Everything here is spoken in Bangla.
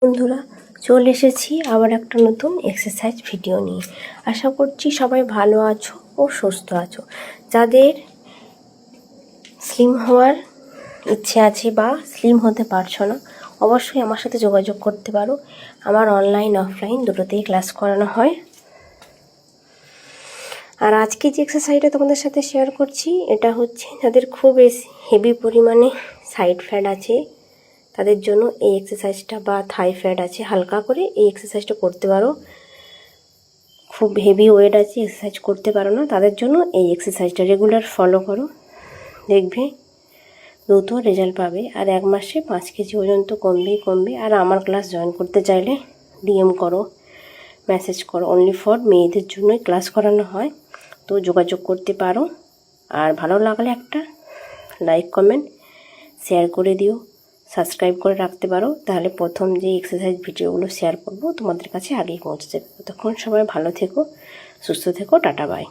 বন্ধুরা, চলে এসেছি আবার একটা নতুন এক্সারসাইজ ভিডিও নিয়ে। আশা করছি সবাই ভালো আছো ও সুস্থ আছো। যাদের স্লিম হওয়ার ইচ্ছে আছে বা স্লিম হতে পারছো না, অবশ্যই আমার সাথে যোগাযোগ করতে পারো। আমার অনলাইন অফলাইন দুটোতেই ক্লাস করানো হয়। আর আজকে যে এক্সারসাইজটা তোমাদের সাথে শেয়ার করছি, এটা হচ্ছে যাদের খুব হেভি পরিমাণে সাইড ফ্যাট আছে তাদের জন্য এই এক্সারসাইজটা, বা থাই ফ্যাট আছে হালকা করে এই এক্সারসাইজটা করতে পারো। খুব হেভি ওয়েট আছে, এক্সারসাইজ করতে পারো না, তাদের জন্য এই এক্সারসাইজটা রেগুলার ফলো করো, দেখবে দ্রুত রেজাল্ট পাবে। আর 1 মাসে 5 কেজি পর্যন্ত কমবে। আর আমার ক্লাস জয়েন করতে চাইলে ডিএম করো, মেসেজ করো। অনলি ফর মেয়েদের জন্যই ক্লাস করানো হয়, তো যোগাযোগ করতে পারো। আর ভালো লাগলে একটা লাইক কমেন্ট শেয়ার করে দিও, সাবস্ক্রাইব করে রাখতে পারো, তাহলে প্রথম যে এক্সারসাইজ ভিডিওগুলো শেয়ার করবো তোমাদের কাছে আগেই পৌঁছে যাবে। ততক্ষণ সবাই ভালো থেকো, সুস্থ থেকো, টাটা বাই।